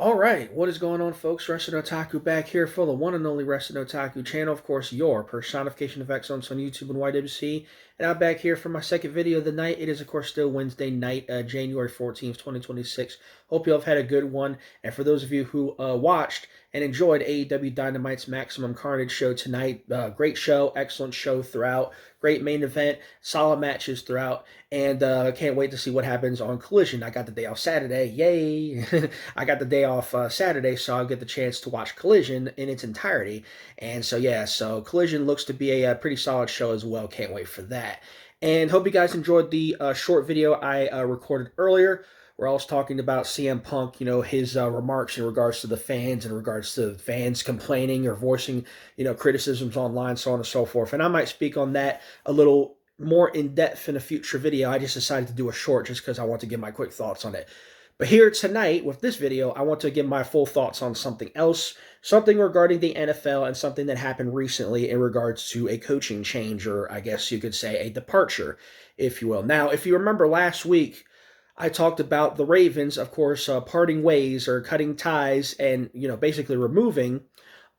All right, what is going on, folks? Wrestling Otaku back here for the one and only Wrestling Otaku channel. Of course, your personification of excellence on YouTube and YWC. And I'm back here for my second video of the night. It is, of course, still Wednesday night, January 14th, 2026. Hope you all have had a good one. And for those of you who watched and enjoyed AEW Dynamite's Maximum Carnage show tonight, great show, excellent show throughout, great main event, solid matches throughout, and can't wait to see what happens on Collision. I got the day off Saturday, yay! I got the day off Saturday, so I'll get the chance to watch Collision in its entirety. And so, yeah, so Collision looks to be a pretty solid show as well. Can't wait for that. And hope you guys enjoyed the short video I recorded earlier, where I was talking about CM Punk, his remarks in regards to the fans, in regards to fans complaining or voicing, criticisms online, so on and so forth. And I might speak on that a little more in depth in a future video. I just decided to do a short just because I want to give my quick thoughts on it. But here tonight, with this video, I want to give my full thoughts on something else, something regarding the NFL and something that happened recently in regards to a coaching change, or I guess you could say a departure, if you will. Now, if you remember last week, I talked about the Ravens, of course, parting ways or cutting ties and, basically removing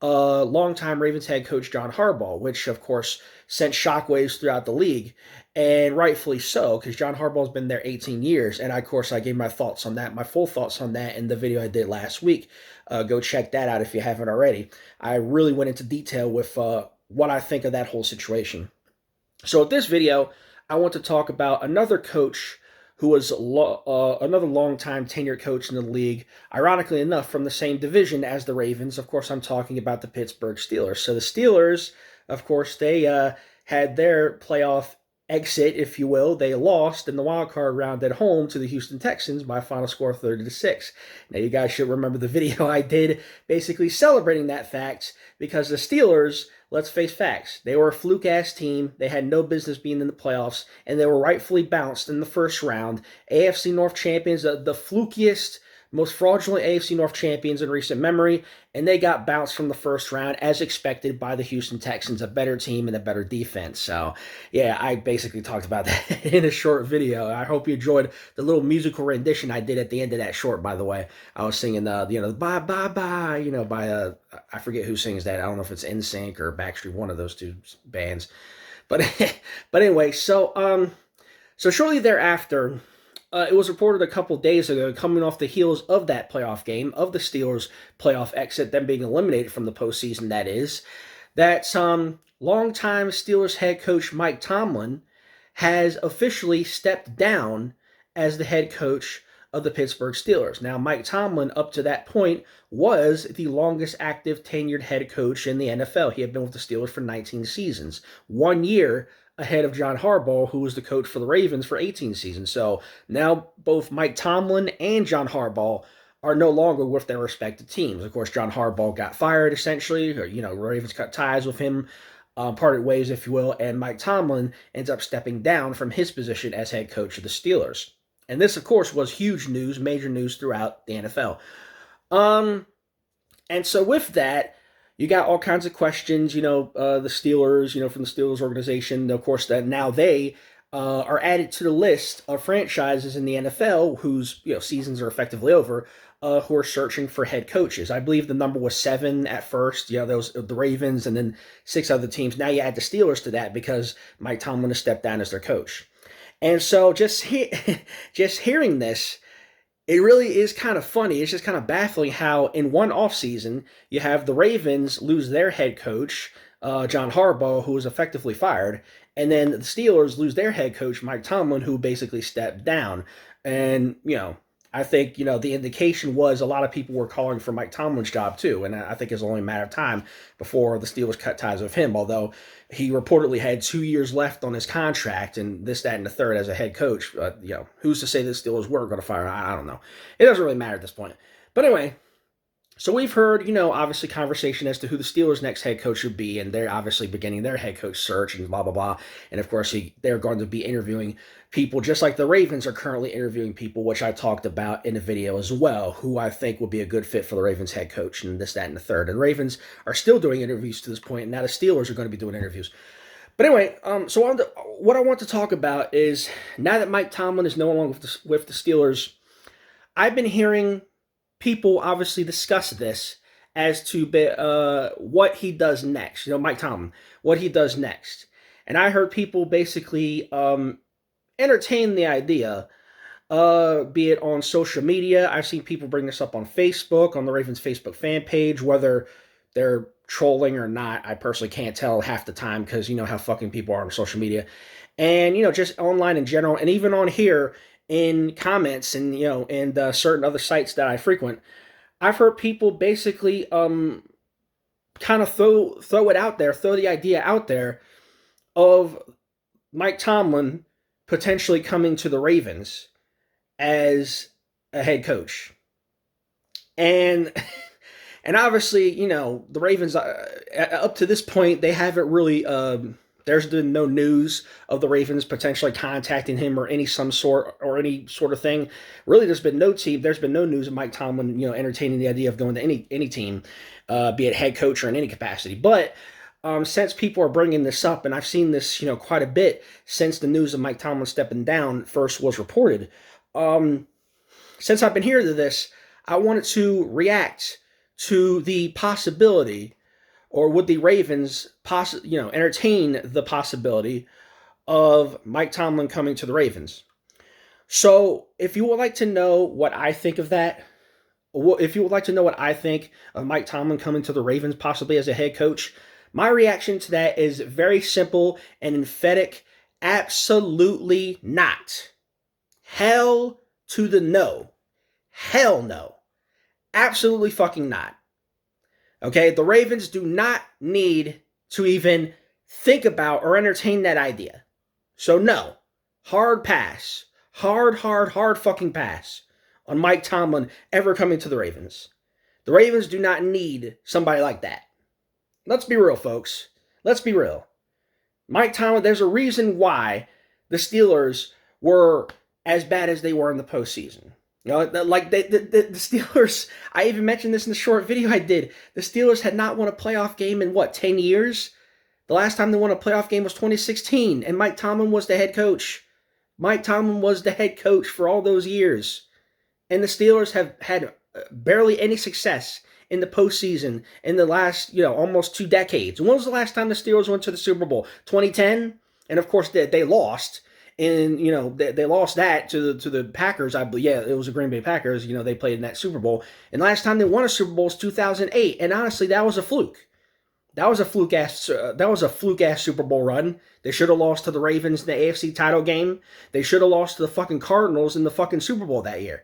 longtime Ravens head coach John Harbaugh, which, of course, sent shockwaves throughout the league, and rightfully so, because John Harbaugh's been there 18 years, and of course, I gave my thoughts on that, my full thoughts on that in the video I did last week. Go check that out if you haven't already. I really went into detail with what I think of that whole situation. So with this video, I want to talk about another coach who was another long-time tenured coach in the league, ironically enough, from the same division as the Ravens. Of course, I'm talking about the Pittsburgh Steelers. So the Steelers, of course, they had their playoff exit, if you will. They lost in the wild card round at home to the Houston Texans by a final score of 30-6. Now, you guys should remember the video I did basically celebrating that fact, because the Steelers, let's face facts, they were a fluke-ass team. They had no business being in the playoffs, and they were rightfully bounced in the first round. AFC North champions, the flukiest, most fraudulent AFC North champions in recent memory, and they got bounced from the first round as expected by the Houston Texans, a better team and a better defense. So, yeah, I basically talked about that in a short video. I hope you enjoyed the little musical rendition I did at the end of that short, by the way. I was singing the bye, bye, bye, by, I forget who sings that. I don't know if it's NSYNC or Backstreet, one of those two bands. But, but anyway, so shortly thereafter, it was reported a couple days ago, coming off the heels of that playoff game, of the Steelers' playoff exit, them being eliminated from the postseason, that is, that longtime Steelers head coach Mike Tomlin has officially stepped down as the head coach of the Pittsburgh Steelers. Now, Mike Tomlin, up to that point, was the longest active tenured head coach in the NFL. He had been with the Steelers for 19 seasons. 1 year ahead of John Harbaugh, who was the coach for the Ravens for 18 seasons. So now both Mike Tomlin and John Harbaugh are no longer with their respective teams. Of course, John Harbaugh got fired, essentially, or, Ravens cut ties with him, parted ways, if you will, and Mike Tomlin ends up stepping down from his position as head coach of the Steelers. And this, of course, was huge news, major news throughout the NFL. And so with that, you got all kinds of questions, the Steelers, from the Steelers organization. Of course, that now they are added to the list of franchises in the NFL whose seasons are effectively over, who are searching for head coaches. I believe the number was 7 at first. Those the Ravens, and then 6 other teams. Now you add the Steelers to that because Mike Tomlin has stepped down as their coach. And so just hearing this, it really is kind of funny. It's just kind of baffling how in one offseason you have the Ravens lose their head coach, John Harbaugh, who was effectively fired, and then the Steelers lose their head coach, Mike Tomlin, who basically stepped down. And, I think, the indication was a lot of people were calling for Mike Tomlin's job too, and I think it's only a matter of time before the Steelers cut ties with him, although he reportedly had 2 years left on his contract and this, that, and the third as a head coach. Who's to say the Steelers weren't going to fire him? I don't know. It doesn't really matter at this point. But anyway, so we've heard, obviously conversation as to who the Steelers' next head coach would be, and they're obviously beginning their head coach search and blah, blah, blah. And of course, they're going to be interviewing people just like the Ravens are currently interviewing people, which I talked about in a video as well, who I think would be a good fit for the Ravens head coach and this, that, and the third. And the Ravens are still doing interviews to this point, and now the Steelers are going to be doing interviews. But anyway, so what I want to talk about is, now that Mike Tomlin is no longer with the Steelers, I've been hearing people obviously discuss this as to what he does next. Mike Tomlin, what he does next. And I heard people basically entertain the idea, be it on social media. I've seen people bring this up on Facebook, on the Ravens Facebook fan page, whether they're trolling or not. I personally can't tell half the time because you know how fucking people are on social media. And, just online in general, and even on here in comments and, and certain other sites that I frequent, I've heard people basically kind of throw it out there, throw the idea out there of Mike Tomlin potentially coming to the Ravens as a head coach. And and obviously, the Ravens, up to this point, they haven't really, there's been no news of the Ravens potentially contacting him or any sort of thing. Really, there's been no news of Mike Tomlin, entertaining the idea of going to any team, be it head coach or in any capacity. But since people are bringing this up, and I've seen this, quite a bit since the news of Mike Tomlin stepping down first was reported, since I've been hearing this, I wanted to react to the possibility, or would the Ravens entertain the possibility of Mike Tomlin coming to the Ravens? So, if you would like to know what I think of that, if you would like to know what I think of Mike Tomlin coming to the Ravens possibly as a head coach, my reaction to that is very simple and emphatic. Absolutely not. Hell to the no. Hell no. Absolutely fucking not. Okay, the Ravens do not need to even think about or entertain that idea. So no, hard pass. Hard fucking pass on Mike Tomlin ever coming to the Ravens. The Ravens do not need somebody like that. Let's be real, folks. Let's be real. Mike Tomlin, there's a reason why the Steelers were as bad as they were in the postseason. Like the Steelers, I even mentioned this in the short video I did. The Steelers had not won a playoff game in 10 years? The last time they won a playoff game was 2016, and Mike Tomlin was the head coach. Mike Tomlin was the head coach for all those years. And the Steelers have had barely any success in the postseason in the last, almost 2 decades. When was the last time the Steelers went to the Super Bowl? 2010? And of course, they lost. And, they lost that to the Packers. I believe, yeah, it was the Green Bay Packers. They played in that Super Bowl. And the last time they won a Super Bowl was 2008. And honestly, that was a fluke. That was a fluke-ass Super Bowl run. They should have lost to the Ravens in the AFC title game. They should have lost to the fucking Cardinals in the fucking Super Bowl that year.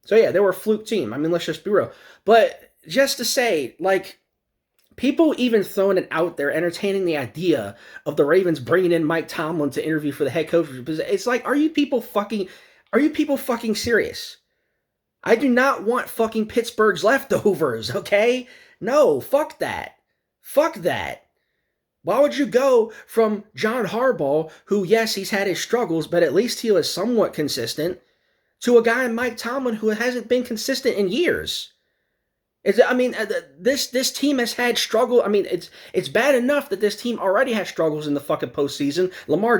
So yeah, they were a fluke team. I mean, let's just be real. But just to say, people even throwing it out there, entertaining the idea of the Ravens bringing in Mike Tomlin to interview for the head coach position. It's like, are you people fucking serious? I do not want fucking Pittsburgh's leftovers, okay? No, fuck that. Fuck that. Why would you go from John Harbaugh, who, yes, he's had his struggles, but at least he was somewhat consistent, to a guy, Mike Tomlin, who hasn't been consistent in years? This team has had struggle. It's bad enough that this team already has struggles in the fucking postseason. Lamar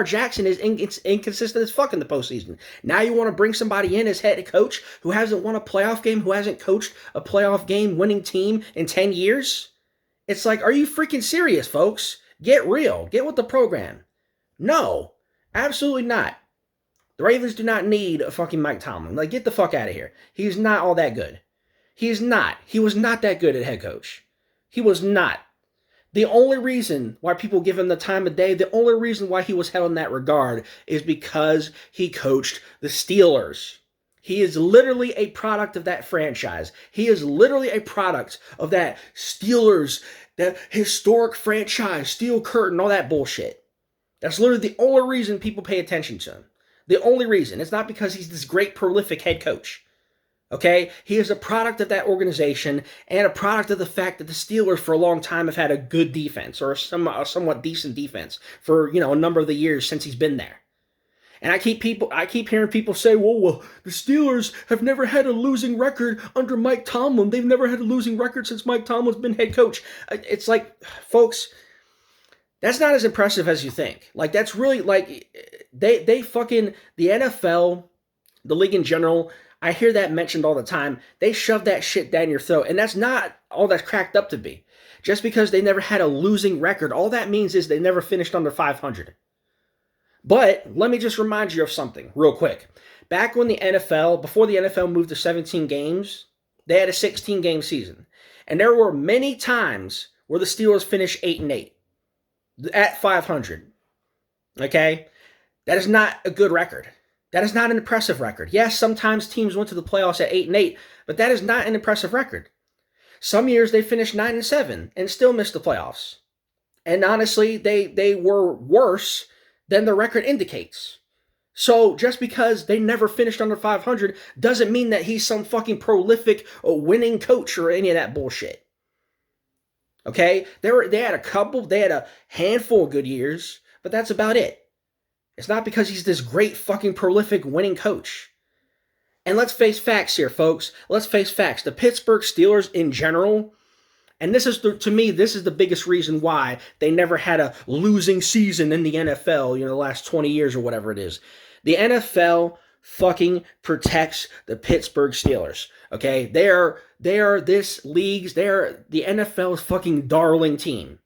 Jackson is inconsistent as fuck in the postseason. Now you want to bring somebody in as head coach who hasn't won a playoff game, who hasn't coached a playoff game winning team in 10 years? It's like, are you freaking serious, folks? Get real. Get with the program. No, absolutely not. The Ravens do not need a fucking Mike Tomlin. Get the fuck out of here. He's not all that good. He is not. He was not that good at head coach. He was not. The only reason why people give him the time of day, the only reason why he was held in that regard is because he coached the Steelers. He is literally a product of that franchise. He is literally a product of that Steelers, that historic franchise, steel curtain, all that bullshit. That's literally the only reason people pay attention to him. The only reason. It's not because he's this great, prolific head coach. Okay? He is a product of that organization and a product of the fact that the Steelers for a long time have had a good defense, or a somewhat decent defense for, a number of the years since he's been there. And I keep hearing people say, well, the Steelers have never had a losing record under Mike Tomlin. They've never had a losing record since Mike Tomlin's been head coach. It's like, folks, that's not as impressive as you think. That's really, they fucking, the NFL the league in general, I hear that mentioned all the time. They shove that shit down your throat, and that's not all that's cracked up to be. Just because they never had a losing record, all that means is they never finished under 500. But let me just remind you of something real quick. Back when the NFL, before the NFL moved to 17 games, they had a 16-game season. And there were many times where the Steelers finished 8-8 at 500. Okay? That is not a good record. That is not an impressive record. Yes, sometimes teams went to the playoffs at 8-8, but that is not an impressive record. Some years they finished 9-7 and still missed the playoffs. And honestly, they were worse than the record indicates. So just because they never finished under 500 doesn't mean that he's some fucking prolific winning coach or any of that bullshit. Okay? They had a handful of good years, but that's about it. It's not because he's this great fucking prolific winning coach. And let's face facts here, folks. Let's face facts. The Pittsburgh Steelers in general, and this is, to me, this is the biggest reason why they never had a losing season in the NFL, the last 20 years or whatever it is. The NFL fucking protects the Pittsburgh Steelers, okay? They are this league's, they're the NFL's fucking darling team,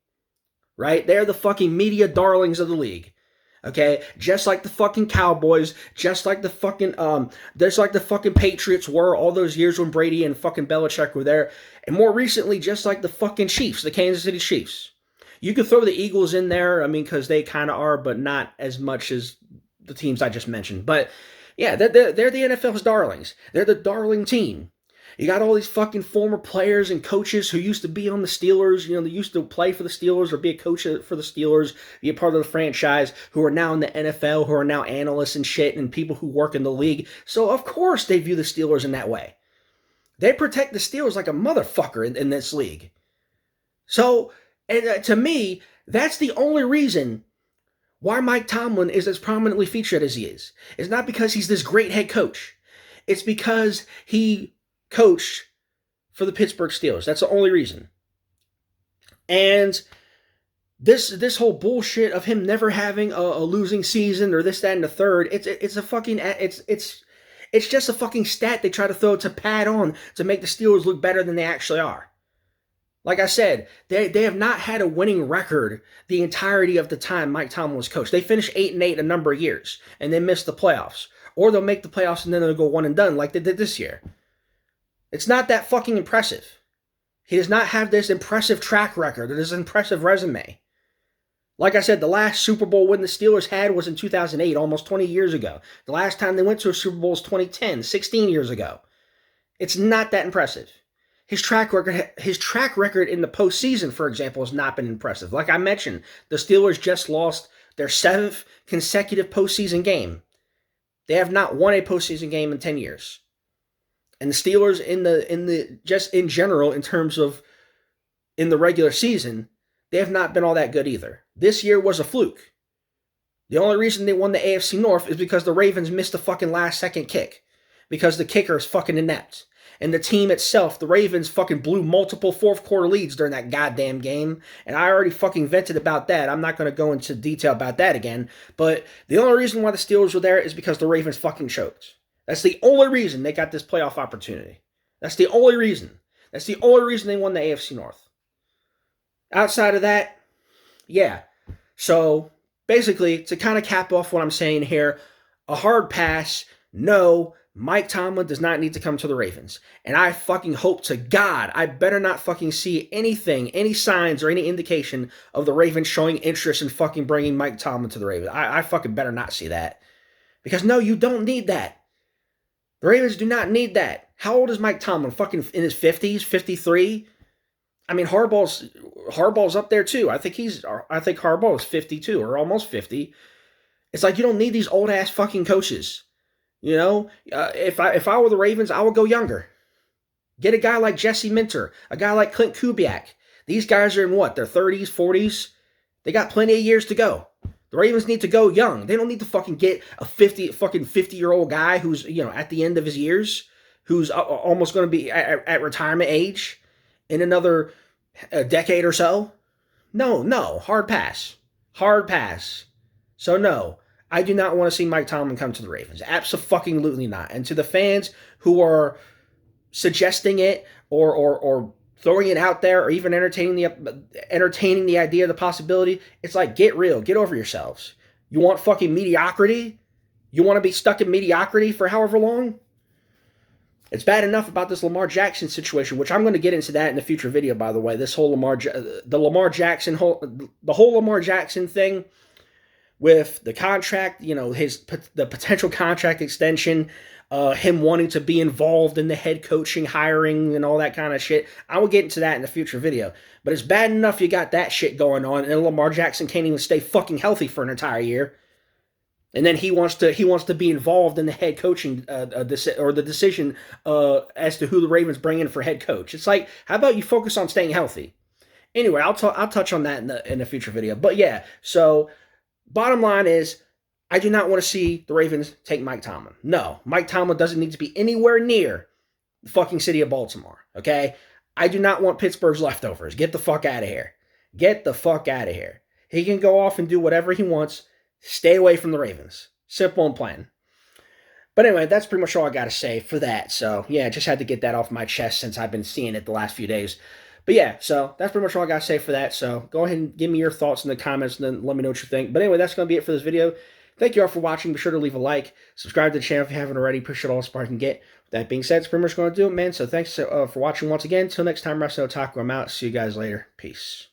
right? They're the fucking media darlings of the league. Okay, just like the fucking Cowboys, just like the fucking Patriots were all those years when Brady and fucking Belichick were there, and more recently, just like the fucking Chiefs, the Kansas City Chiefs. You could throw the Eagles in there, because they kind of are, but not as much as the teams I just mentioned. But yeah, they're the NFL's darlings. They're the darling team. You got all these fucking former players and coaches who used to be on the Steelers, they used to play for the Steelers or be a coach for the Steelers, be a part of the franchise, who are now in the NFL, who are now analysts and shit, and people who work in the league. So, of course, they view the Steelers in that way. They protect the Steelers like a motherfucker in this league. So, and to me, that's the only reason why Mike Tomlin is as prominently featured as he is. It's not because he's this great head coach. It's because he coach for the Pittsburgh Steelers. That's the only reason. And this whole bullshit of him never having a losing season or this, that, and the third, it's just a fucking stat they try to throw to pad on to make the Steelers look better than they actually are. Like I said, they have not had a winning record the entirety of the time Mike Tomlin was coach. They finished 8-8 a number of years, and they missed the playoffs. Or they'll make the playoffs and then they'll go one and done like they did this year. It's not that fucking impressive. He does not have this impressive track record or this impressive resume. Like I said, the last Super Bowl win the Steelers had was in 2008, almost 20 years ago. The last time they went to a Super Bowl was 2010, 16 years ago. It's not that impressive. His track record in the postseason, for example, has not been impressive. Like I mentioned, the Steelers just lost their 7th consecutive postseason game. They have not won a postseason game in 10 years. And the Steelers in general, in terms of in the regular season, they have not been all that good either. This year was a fluke. The only reason they won the AFC North is because the Ravens missed the fucking last second kick. Because the kicker is fucking inept. And the team itself, the Ravens, fucking blew multiple fourth quarter leads during that goddamn game. And I already fucking vented about that. I'm not going to go into detail about that again. But the only reason why the Steelers were there is because the Ravens fucking choked. That's the only reason they got this playoff opportunity. That's the only reason. That's the only reason they won the AFC North. Outside of that, yeah. So, basically, to kind of cap off what I'm saying here, a hard pass, no, Mike Tomlin does not need to come to the Ravens. And I fucking hope to God I better not fucking see anything, any signs or any indication of the Ravens showing interest in fucking bringing Mike Tomlin to the Ravens. I fucking better not see that. Because no, you don't need that. The Ravens do not need that. How old is Mike Tomlin? Fucking in his 50s, 53? I mean, Harbaugh's up there too. I think Harbaugh is 52 or almost 50. It's like you don't need these old ass fucking coaches. If I were the Ravens, I would go younger. Get a guy like Jesse Minter, a guy like Clint Kubiak. These guys are in what, their 30s, 40s? They got plenty of years to go. The Ravens need to go young. They don't need to fucking get a 50-year-old guy who's, at the end of his years, who's almost going to be at retirement age in another decade or so. No, hard pass. So no, I do not want to see Mike Tomlin come to the Ravens. Absolutely not. And to the fans who are suggesting it or throwing it out there or even entertaining the idea, the possibility, it's like, get real, get over yourselves. You want fucking mediocrity? You want to be stuck in mediocrity for however long? It's bad enough about this Lamar Jackson situation, which I'm going to get into that in a future video, by the way. This whole the Lamar Jackson Lamar Jackson thing with the contract, the potential contract extension, him wanting to be involved in the head coaching, hiring, and all that kind of shit. I will get into that in a future video. But it's bad enough you got that shit going on, and Lamar Jackson can't even stay fucking healthy for an entire year. And then he wants to be involved in the head coaching or the decision as to who the Ravens bring in for head coach. It's like, how about you focus on staying healthy? Anyway, I'll touch on that in a future video. But yeah, so bottom line is, I do not want to see the Ravens take Mike Tomlin. No, Mike Tomlin doesn't need to be anywhere near the fucking city of Baltimore. Okay, I do not want Pittsburgh's leftovers. Get the fuck out of here. Get the fuck out of here. He can go off and do whatever he wants. Stay away from the Ravens. Simple and plain. But anyway, that's pretty much all I got to say for that. So, yeah, just had to get that off my chest since I've been seeing it the last few days. But yeah, so that's pretty much all I got to say for that. So go ahead and give me your thoughts in the comments and then let me know what you think. But anyway, that's going to be it for this video. Thank you all for watching. Be sure to leave a like. Subscribe to the channel if you haven't already. Appreciate all the support I can get. With that being said, it's pretty much going to do it, man. So thanks for watching once again. Until next time, Wrestling Otaku, I'm out. See you guys later. Peace.